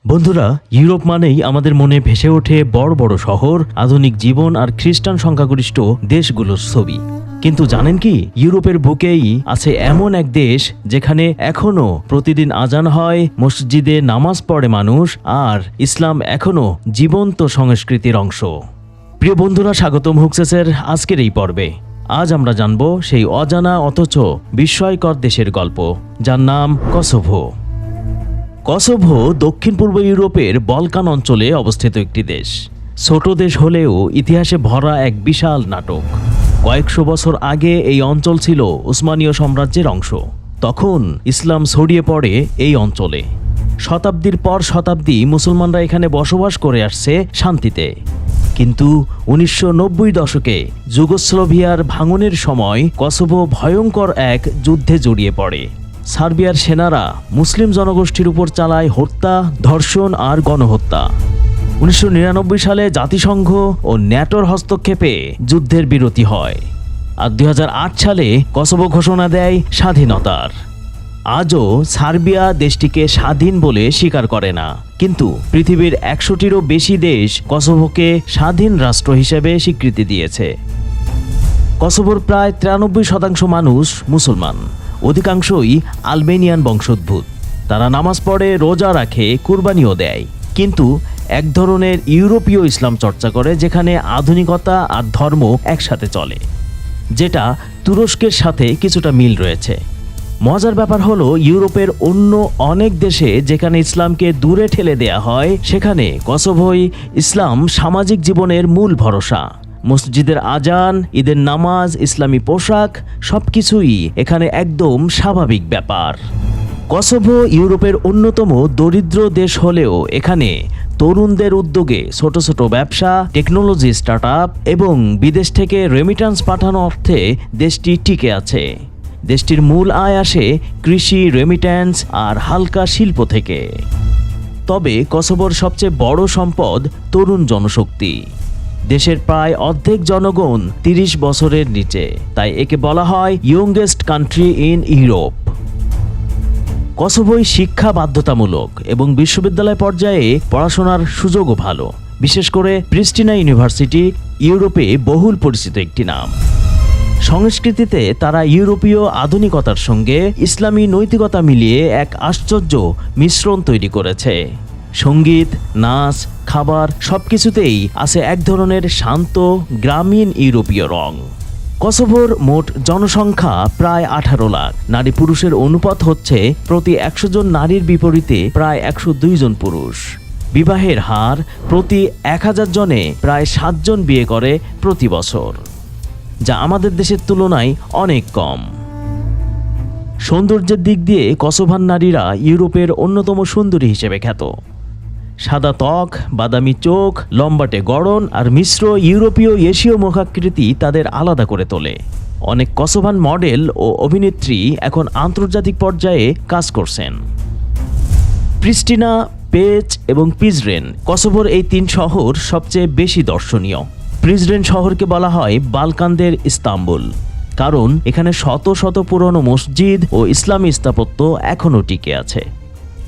বন্ধুরা, ইউরোপ মানেই আমাদের মনে ভেসে ওঠে বড় বড় শহর, আধুনিক জীবন আর খ্রিস্টান সংখ্যাগরিষ্ঠ দেশগুলোর ছবি। কিন্তু জানেন কি, ইউরোপের বুকেই আছে এমন এক দেশ যেখানে এখনো প্রতিদিন আজান হয়, মসজিদে নামাজ পড়ে মানুষ, আর ইসলাম এখনো জীবন্ত সংস্কৃতির অংশ। প্রিয় বন্ধুরা, স্বাগতম হুকসেসের আজকের এই পর্বে। আজ আমরা জানব সেই অজানা অথচ বিস্ময়কর দেশের গল্প, যার নাম কসোভো। কসোভো দক্ষিণ পূর্ব ইউরোপের বলকান অঞ্চলে অবস্থিত একটি দেশ। ছোট দেশ হলেও ইতিহাসে ভরা এক বিশাল নাটক। কয়েকশো বছর আগে এই অঞ্চল ছিল উসমানীয় সাম্রাজ্যের অংশ। তখন ইসলাম ছড়িয়ে পড়ে এই অঞ্চলে। শতাব্দীর পর শতাব্দী মুসলমানরা এখানে বসবাস করে আসছে শান্তিতে। কিন্তু 1990 দশকে যুগোস্লাভিয়ার ভাঙনের সময় কসোভো ভয়ঙ্কর এক যুদ্ধে জড়িয়ে পড়ে। সার্বিয়ার সেনারা মুসলিম জনগোষ্ঠীর উপর চালায় হত্যা, ধর্ষণ আর গণহত্যা। 1999 সালে জাতিসংঘ ও ন্যাটোর হস্তক্ষেপে যুদ্ধের বিরতি হয়, আর 2008 সালে কসোভো ঘোষণা দেয় স্বাধীনতার। আজও সার্বিয়া দেশটিকে স্বাধীন বলে স্বীকার করে না, কিন্তু পৃথিবীর 100টিরও বেশি দেশ কসোভোকে স্বাধীন রাষ্ট্র হিসেবে স্বীকৃতি দিয়েছে। কসোভোর প্রায় 93% মানুষ মুসলমান, অধিকাংশই আলবেনিয়ান বংশোদ্ভূত। তারা নামাজ পড়ে, রোজা রাখে, কুরবানিও দেয়, কিন্তু এক ধরনের ইউরোপীয় ইসলাম চর্চা করে, যেখানে আধুনিকতা আর ধর্ম একসাথে চলে, যেটা তুরস্কের সাথে কিছুটা মিল রয়েছে। মজার ব্যাপার হলো, ইউরোপের অন্য অনেক দেশে যেখানে ইসলামকে দূরে ঠেলে দেয়া হয়, সেখানে কসোভোয় ইসলাম সামাজিক জীবনের মূল ভরসা। মসজিদের আজান, ঈদের নামাজ, ইসলামী পোশাক সবকিছুই এখানে একদম স্বাভাবিক ব্যাপার। কসোভো ইউরোপের অন্যতম দরিদ্র দেশ হলেও এখানে তরুণদের উদ্যোগে ছোট ছোট ব্যবসা, টেকনোলজি স্টার্টআপ এবং বিদেশ থেকে রেমিট্যান্স পাঠানো অর্থে দেশটি টিকে আছে। দেশটির মূল আয় আসে কৃষি, রেমিট্যান্স আর হালকা শিল্প থেকে। তবে কসোভোর সবচেয়ে বড় সম্পদ তরুণ জনশক্তি। দেশের প্রায় অর্ধেক জনগণ 30 বছরের নিচে, তাই একে বলা হয় ইয়ংগেস্ট কান্ট্রি ইন ইউরোপ। কসোভোয় শিক্ষা বাধ্যতামূলক এবং বিশ্ববিদ্যালয় পর্যায়ে পড়াশোনার সুযোগও ভালো। বিশেষ করে প্রিস্টিনা ইউনিভার্সিটি ইউরোপে বহুল পরিচিত একটি নাম। সংস্কৃতিতে তারা ইউরোপীয় আধুনিকতার সঙ্গে ইসলামী নৈতিকতা মিলিয়ে এক আশ্চর্য মিশ্রণ তৈরি করেছে। সঙ্গীত, নাচ, খাবার সবকিছুতেই আছে এক ধরনের শান্ত গ্রামীণ ইউরোপীয় রং। কসোভোর মোট জনসংখ্যা প্রায় 18 লাখ। নারী পুরুষের অনুপাত হচ্ছে প্রতি 100 জন নারীর বিপরীতে প্রায় 102 জন পুরুষ। বিবাহের হার প্রতি 1000 জনে প্রায় 7 জন বিয়ে করে প্রতি বছর, যা আমাদের দেশের তুলনায় অনেক কম। সৌন্দর্যের দিক দিয়ে কসোভান নারীরা ইউরোপের অন্যতম সুন্দরী হিসেবে খ্যাত। সাদা ত্বক, বাদামি চোখ, লম্বাটে গড়ন আর মিশ্র ইউরোপীয় এশীয় মুখাকৃতি তাদের আলাদা করে তোলে। অনেক কসোভান মডেল ও অভিনেত্রী এখন আন্তর্জাতিক পর্যায়ে কাজ করছেন। প্রিস্টিনা, পেচ এবং পিজরেন কসোভোর এই 3 শহর সবচেয়ে বেশি দর্শনীয়। প্রিজরেন শহরকে বলা হয় বালকানদের ইস্তাম্বুল, কারণ এখানে শত শত পুরনো মসজিদ ও ইসলামী স্থাপত্য এখনও টিকে আছে।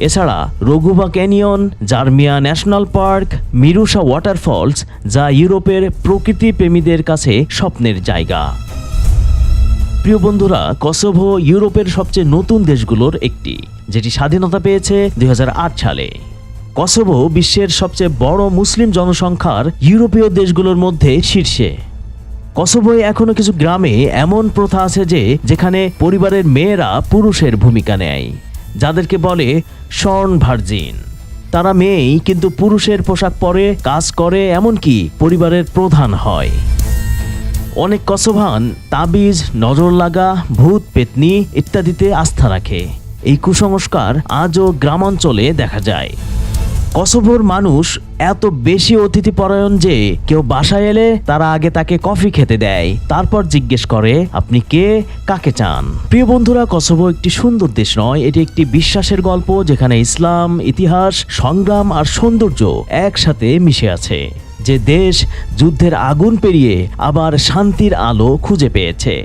এছাড়া রঘুবা ক্যানিয়ন, জার্মিয়া ন্যাশনাল পার্ক, মিরুসা ওয়াটারফলস, যা ইউরোপের প্রকৃতি প্রেমীদের কাছে স্বপ্নের জায়গা। প্রিয় বন্ধুরা, কসোভো ইউরোপের সবচেয়ে নতুন দেশগুলোর একটি, যেটি স্বাধীনতা পেয়েছে 2008 সালে। কসোভো বিশ্বের সবচেয়ে বড় মুসলিম জনসংখ্যার ইউরোপীয় দেশগুলোর মধ্যে শীর্ষে। কসোভোয় এখনো কিছু গ্রামে এমন প্রথা আছে যেখানে পরিবারের মেয়েরা পুরুষের ভূমিকা নেয়, যাদেরকে বলে শর্ন ভার্জিন। তারা মেয়েই, কিন্তু পুরুষের পোশাক পরে, কাজ করে, এমনকি পরিবারের প্রধান হয়। অনেক কসোভান তাবিজ, নজর লাগা, ভূত পেতনি ইত্যাদিতে আস্থা রাখে। এই কুসংস্কার আজও গ্রামাঞ্চলে দেখা যায়। কসোভোর মানুষ এত বেশি অতিথিপরায়ণ যে কেউ বাসায় এলে তারা আগে তাকে কফি খেতে দেয়, তারপর জিজ্ঞেস করে আপনি কে, কাকে চান। প্রিয় বন্ধুরা, কসোভো একটি সুন্দর দেশ নয়, এটি একটি বিশ্বাসের গল্প, যেখানে ইসলাম, ইতিহাস, সংগ্রাম আর সৌন্দর্য একসাথে মিশে আছে। যে দেশ যুদ্ধের আগুন পেরিয়ে আবার শান্তির আলো খুঁজে পেয়েছে।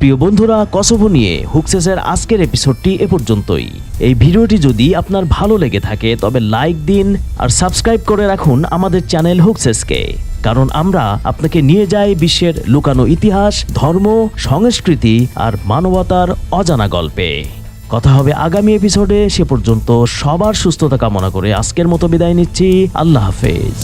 প্রিয় বন্ধুরা, কসোভো নিয়ে হুকসেসের আজকের এপিসোডটি এ পর্যন্তই। এই ভিডিওটি যদি আপনার ভালো লেগে থাকে তবে লাইক দিন আর সাবস্ক্রাইব করে রাখুন আমাদের চ্যানেল হুকসেসকে, কারণ আমরা আপনাকে নিয়ে যাই বিশ্বের লুকানো ইতিহাস, ধর্ম, সংস্কৃতি আর মানবতার অজানা গল্পে। কথা হবে আগামী এপিসোডে। সে পর্যন্ত সবার সুস্থতা কামনা করে আজকের মতো বিদায় নিচ্ছি। আল্লাহ হাফেজ।